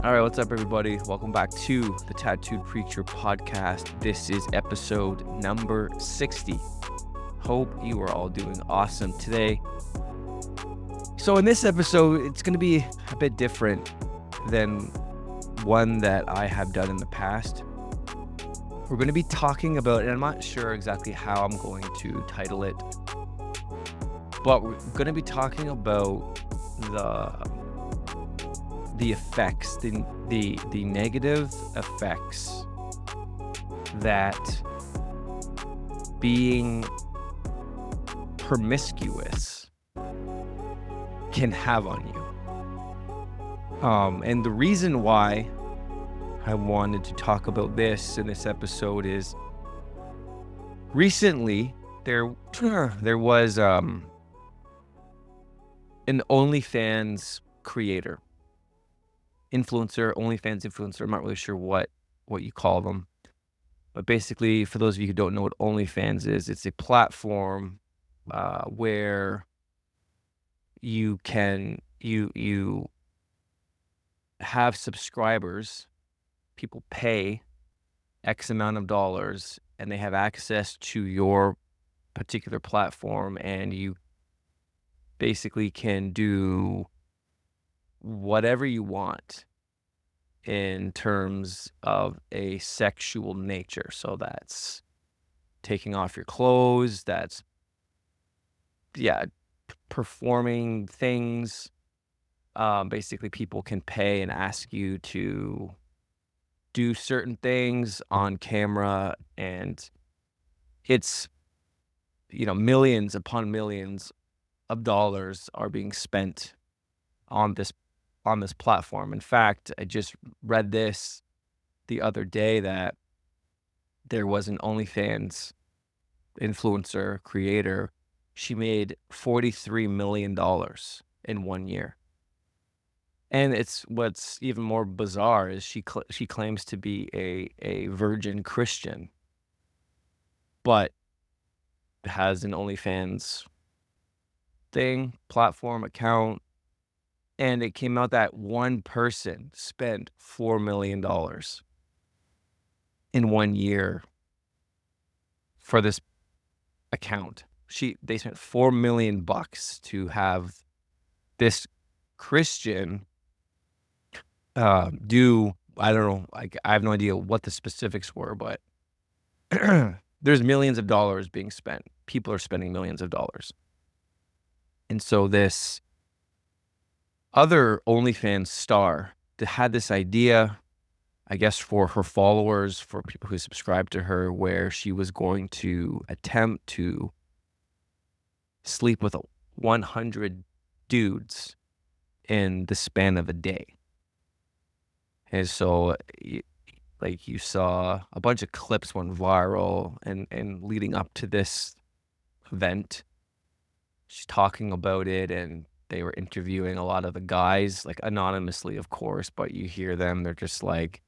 All right, what's up, everybody? Welcome back to the Tat2d Preacher Podcast. This is episode number 60. Hope you are all doing awesome today. So in this episode, it's going to be a bit different than one that I have done in the past. We're going to be talking about, and I'm not sure exactly how I'm going to title it, but we're going to be talking about the effects, the negative effects that being promiscuous can have on you. And the reason why I wanted to talk about this in this episode is recently there was an OnlyFans creator. OnlyFans influencer. I'm not really sure what you call them. But basically, for those of you who don't know what OnlyFans is, it's a platform where you can you have subscribers. People pay X amount of dollars and they have access to your particular platform, and you basically can do whatever you want in terms of a sexual nature. So that's taking off your clothes, that's performing things. Basically people can pay and ask you to do certain things on camera, and it's millions upon millions of dollars are being spent on this platform. In fact, I just read this the other day that there was an OnlyFans influencer creator. She made $43 million in 1 year. And what's even more bizarre is she claims to be a virgin Christian, but has an OnlyFans platform account. And it came out that one person spent $4 million in 1 year for this account. They spent $4 million to have this Christian do, I don't know, I have no idea what the specifics were, but there's millions of dollars being spent. People are spending millions of dollars. And so this other OnlyFans star that had this idea, I guess, for her followers, for people who subscribe to her, where she was going to attempt to sleep with 100 dudes in the span of a day. And so you saw a bunch of clips went viral and leading up to this event. She's talking about it, and they were interviewing a lot of the guys, like anonymously, of course, but you hear them, they're just like,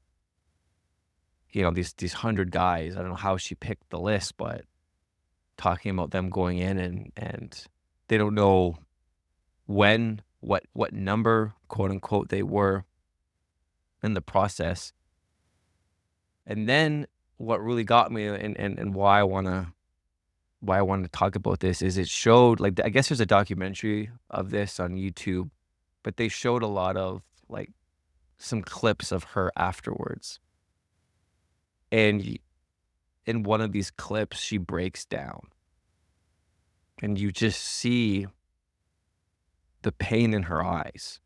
these 100 guys. I don't know how she picked the list, but talking about them going in and they don't know what number, quote unquote, they were in the process. And then what really got me and why I want to talk about this is it showed, I guess there's a documentary of this on YouTube, but they showed a lot of some clips of her afterwards. And in one of these clips, she breaks down, and you just see the pain in her eyes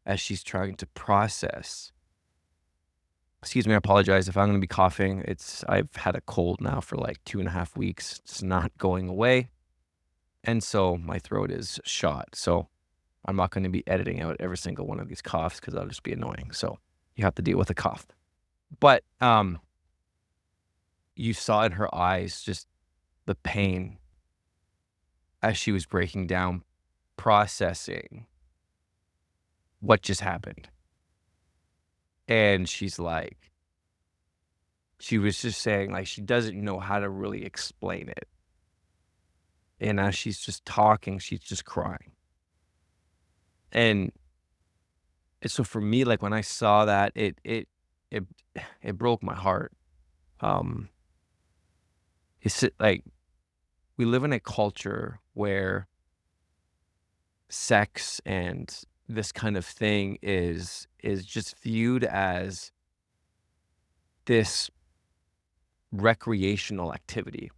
as she's trying to process. Excuse me, I apologize if I'm going to be coughing. I've had a cold now for 2.5 weeks. It's not going away. And so my throat is shot. So I'm not going to be editing out every single one of these coughs because that'll just be annoying. So you have to deal with a cough. But you saw in her eyes just the pain as she was breaking down, processing what just happened. And she was just saying, she doesn't know how to really explain it. And as she's just talking, she's just crying. And so for me, like when I saw that, it it broke my heart. Um, like we live in a culture where sex and this kind of thing is just viewed as this recreational activity.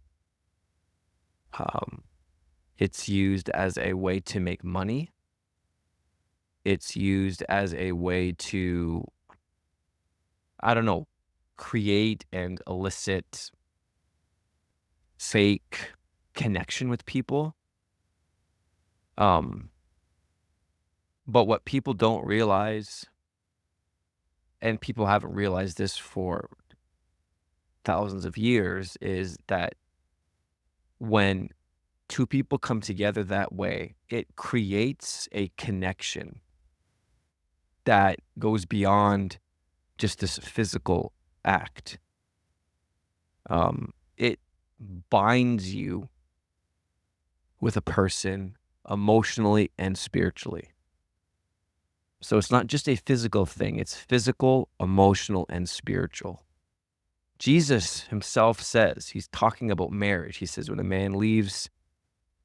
Um, it's used as a way to make money. It's used as a way to, I don't know, create and elicit fake connection with people. Um, but what people don't realize, and people haven't realized this for thousands of years, is that when two people come together that way, it creates a connection that goes beyond just this physical act. It binds you with a person emotionally and spiritually. So it's not just a physical thing, it's physical, emotional, and spiritual. Jesus himself says, he's talking about marriage. He says when a man leaves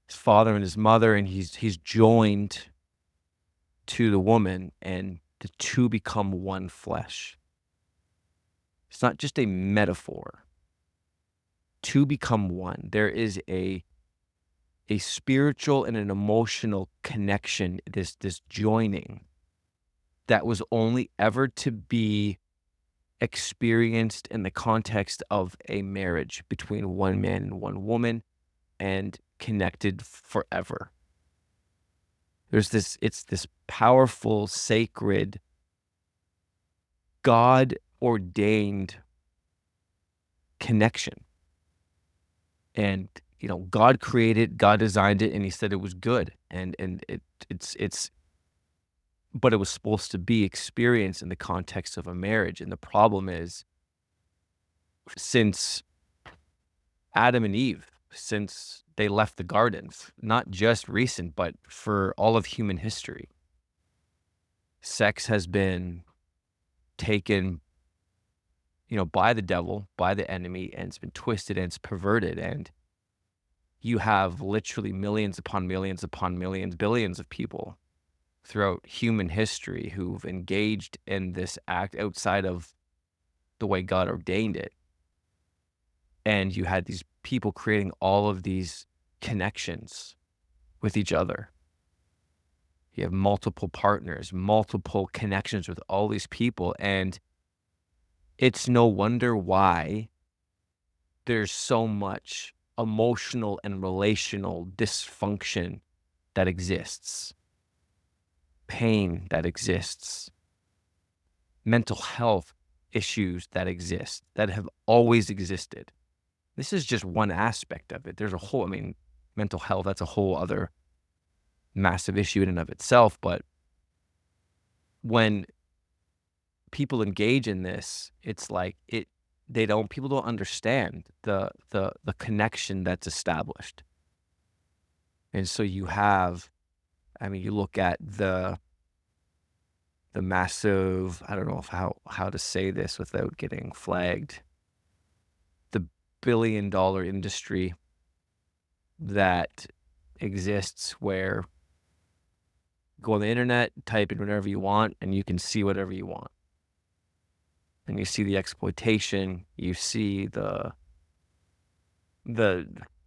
his father and his mother and he's joined to the woman and the two become one flesh. It's not just a metaphor. Two become one. There is a spiritual and an emotional connection, this joining that was only ever to be experienced in the context of a marriage between one man and one woman and connected forever. It's this powerful, sacred, God ordained connection. And God created, God designed it, and he said it was good. And it's but it was supposed to be experienced in the context of a marriage. And the problem is, since Adam and Eve, since they left the gardens, not just recent, but for all of human history, sex has been taken, by the devil, by the enemy, and it's been twisted and it's perverted. And you have literally millions upon millions upon millions, billions of people throughout human history who've engaged in this act outside of the way God ordained it. And you had these people creating all of these connections with each other. You have multiple partners, multiple connections with all these people. And it's no wonder why there's so much emotional and relational dysfunction that exists, pain that exists, mental health issues that exist, that have always existed. This is just one aspect of it. There's a whole, mental health, that's a whole other massive issue in and of itself. But when people engage in this, it's like people don't understand the connection that's established. And so you have, you look at the massive, I don't know how to say this without getting flagged, the billion-dollar industry that exists where go on the internet, type in whatever you want, and you can see whatever you want. And you see the exploitation, you see the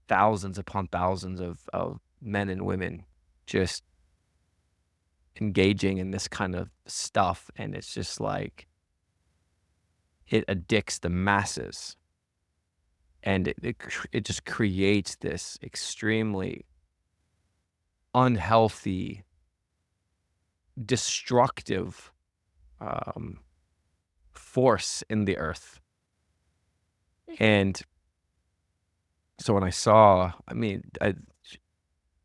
thousands upon thousands of men and women just engaging in this kind of stuff. And it's just like, it addicts the masses. And it just creates this extremely unhealthy, destructive force in the earth. And so when I saw,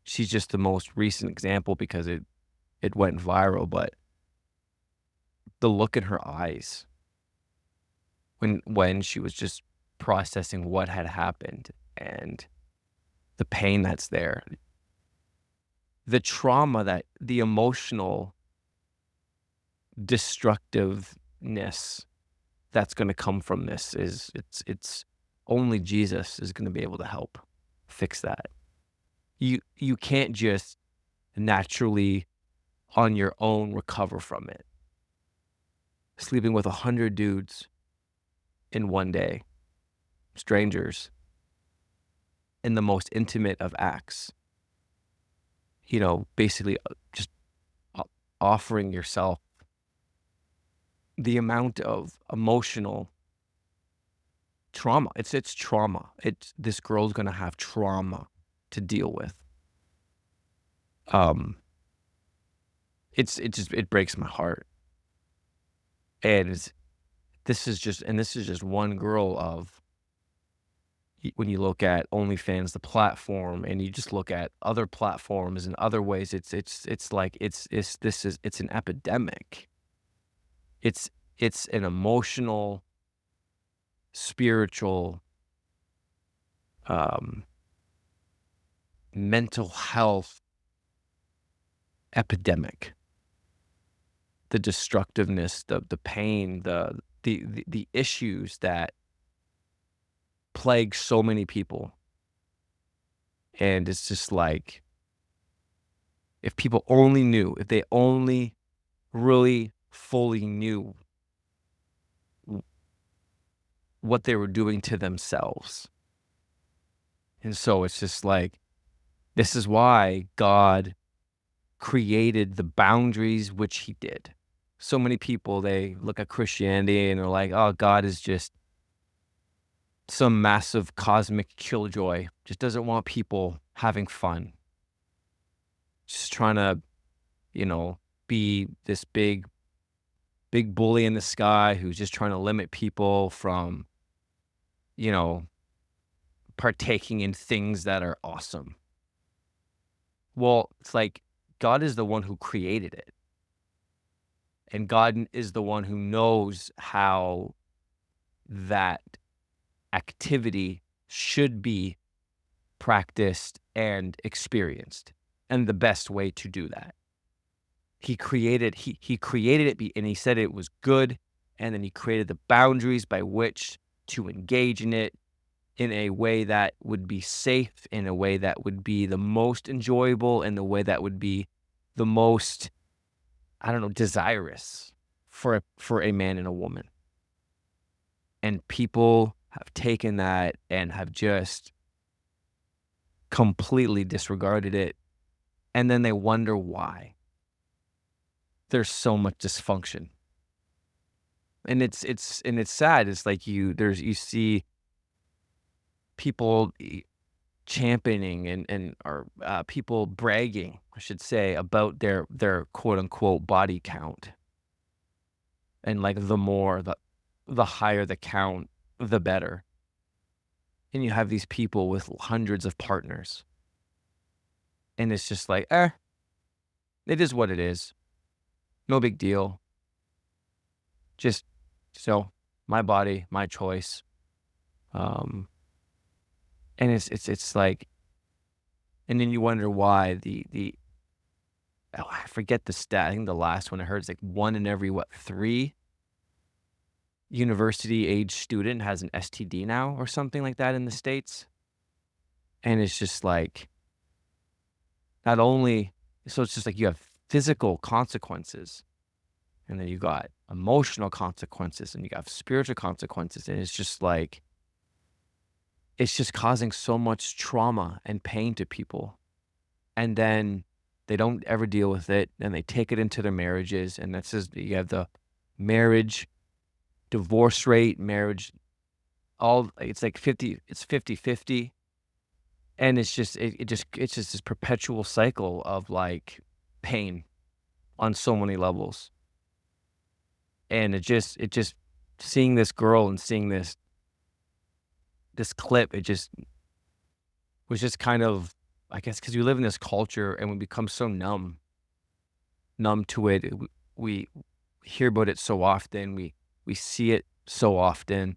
she's just the most recent example because it went viral, but the look in her eyes when she was just processing what had happened and the pain that's there, the trauma, that the emotional destructiveness that's going to come from this is it's only Jesus is going to be able to help fix that. You can't just naturally on your own recover from it. Sleeping with 100 dudes in one day, strangers, in the most intimate of acts, basically just offering yourself, the amount of emotional trauma. It's trauma. This girl's gonna have trauma to deal with. It breaks my heart. And this is just one girl of, when you look at OnlyFans, the platform, and you just look at other platforms and other ways, it's an epidemic. It's an emotional, spiritual, mental health epidemic. The destructiveness, the pain, the issues that plague so many people. And it's just like, if people only knew, if they only really fully knew what they were doing to themselves. And so it's just like, this is why God created the boundaries which he did. So many people, they look at Christianity and they're like, oh, God is just some massive cosmic killjoy, just doesn't want people having fun. Just trying to, be this big bully in the sky who's just trying to limit people from, partaking in things that are awesome. Well, it's like, God is the one who created it. And God is the one who knows how that activity should be practiced and experienced, and the best way to do that. He created it, and he said it was good, and then he created the boundaries by which to engage in it in a way that would be safe, in a way that would be the most enjoyable, in the way that would be the most, desirous for a man and a woman. And people have taken that and have just completely disregarded it. And then they wonder why there's so much dysfunction. And it's sad. It's like you see people championing and people bragging, I should say, about their quote unquote body count. And like, the higher the count, the better. And you have these people with hundreds of partners. And it's just like, it is what it is. No big deal. Just, so, my body, my choice. And it's like, and then you wonder why I forget the stat. I think the last one I heard is like 1 in every 3 university age student has an STD now, or something like that in the States. And it's just like, not only, so it's just like, you have physical consequences, and then you got emotional consequences, and you got spiritual consequences. And it's just like, it's just causing so much trauma and pain to people. And then they don't ever deal with it, and they take it into their marriages. And that's just, you have the marriage divorce rate, marriage, it's like 50-50. And it's just this perpetual cycle of like pain on so many levels. And it just seeing this girl and seeing this clip, it just was just kind of, I guess, because we live in this culture and we become so numb to it. We hear about it so often, we see it so often,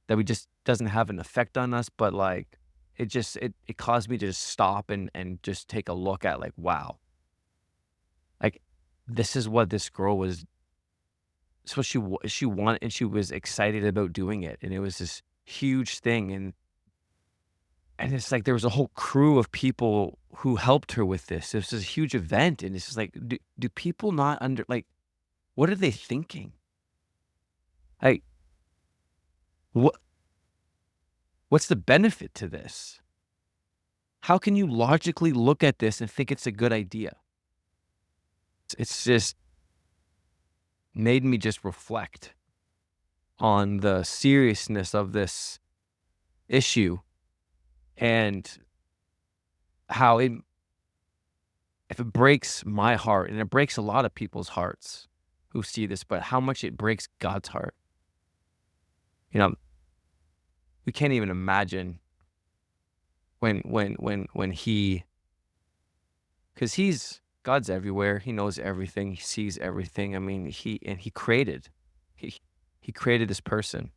that we just doesn't have an effect on us. But like, it caused me to just stop and just take a look at, like, wow, like, this is what this girl was so she wanted, and she was excited about doing it, and it was this huge thing, and it's like there was a whole crew of people who helped her with this. This is a huge event, and it's just like, do people not like, what are they thinking? Like, what what's the benefit to this? How can you logically look at this and think it's a good idea? It's just made me just reflect on the seriousness of this issue, and how if it breaks my heart, and it breaks a lot of people's hearts who see this, but how much it breaks God's heart. You know, we can't even imagine when he, because God's everywhere. He knows everything. He sees everything. I mean, he created this person,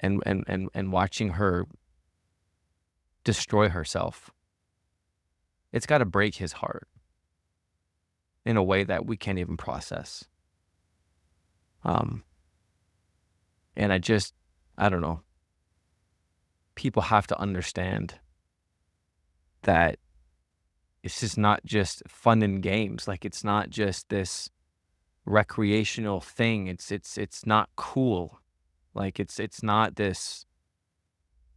and watching her destroy herself, it's got to break his heart in a way that we can't even process. And I don't know. People have to understand that it's just not just fun and games. Like, it's not just this recreational thing. It's not cool. Like, it's not this,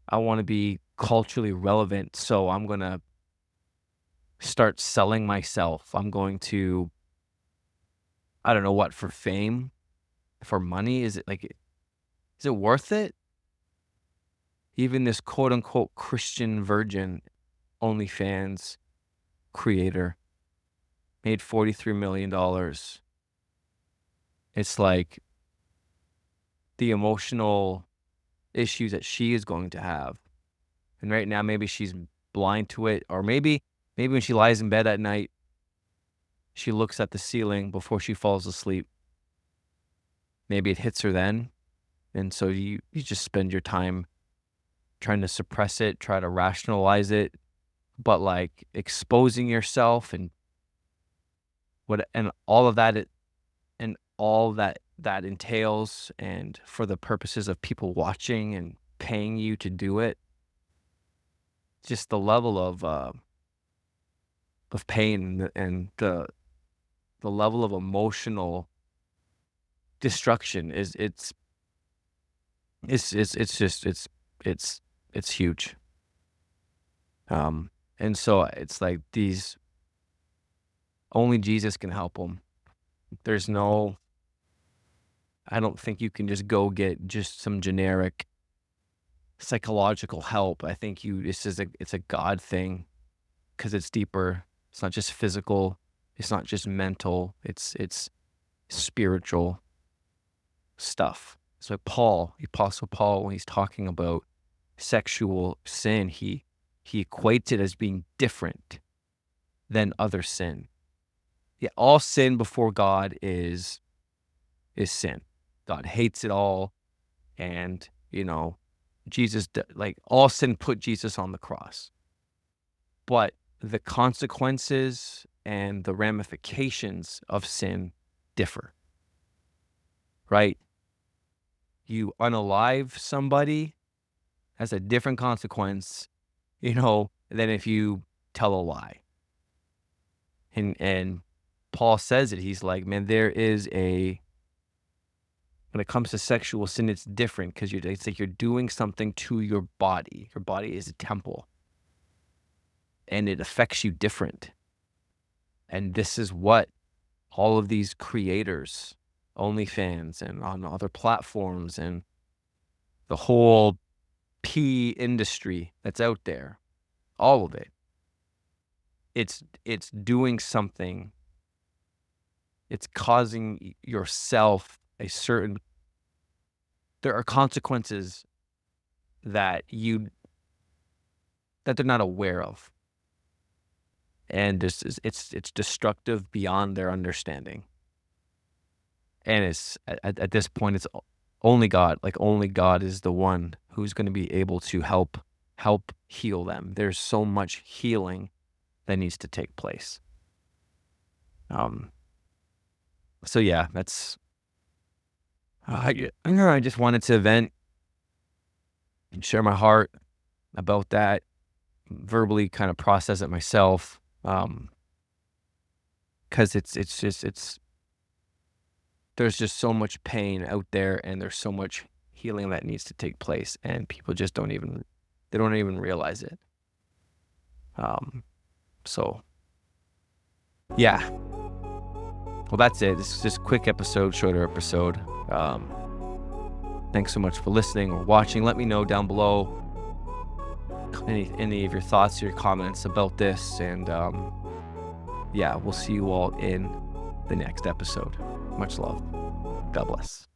I want to be culturally relevant, so I'm going to start selling myself. I'm going to, I don't know what, for fame, for money. Is it worth it? Even this quote unquote Christian virgin OnlyFans creator made $43 million. It's like the emotional issues that she is going to have. And right now, maybe she's blind to it, or maybe when she lies in bed at night, she looks at the ceiling before she falls asleep. Maybe it hits her then. And so you just spend your time trying to suppress it, try to rationalize it, but like exposing yourself and all of that, and all that entails, and for the purposes of people watching and paying you to do it, just the level of pain, and the level of emotional destruction it's huge. And so it's like only Jesus can help them. I don't think you can just go get just some generic psychological help. I think it's a God thing, because it's deeper. It's not just physical. It's not just mental. It's spiritual stuff. So the Apostle Paul, when he's talking about sexual sin, he equates it as being different than other sin. Yeah, all sin before God is sin. God hates it all, and Jesus, like, all sin put Jesus on the cross. But the consequences and the ramifications of sin differ, right? You unalive somebody has a different consequence, than if you tell a lie. And Paul says it. He's like, man, when it comes to sexual sin, it's different, because it's like you're doing something to your body. Your body is a temple, and it affects you different. And this is what all of these creators, OnlyFans and on other platforms, and the whole P industry that's out there, all of it, it's doing something. It's causing yourself there are consequences that they're not aware of. And it's destructive beyond their understanding. And it's at this point, it's only God. Like, only God is the one who's going to be able to help heal them. There's so much healing that needs to take place. So yeah, that's I just wanted to vent and share my heart about that, verbally kind of process it myself. Because there's just so much pain out there, and there's so much healing that needs to take place, and people just don't even realize it. So yeah. Well, that's it. This is just a quick episode, shorter episode. Thanks so much for listening or watching. Let me know down below any of your thoughts, your comments about this, and yeah, we'll see you all in the next episode. Much love. God bless.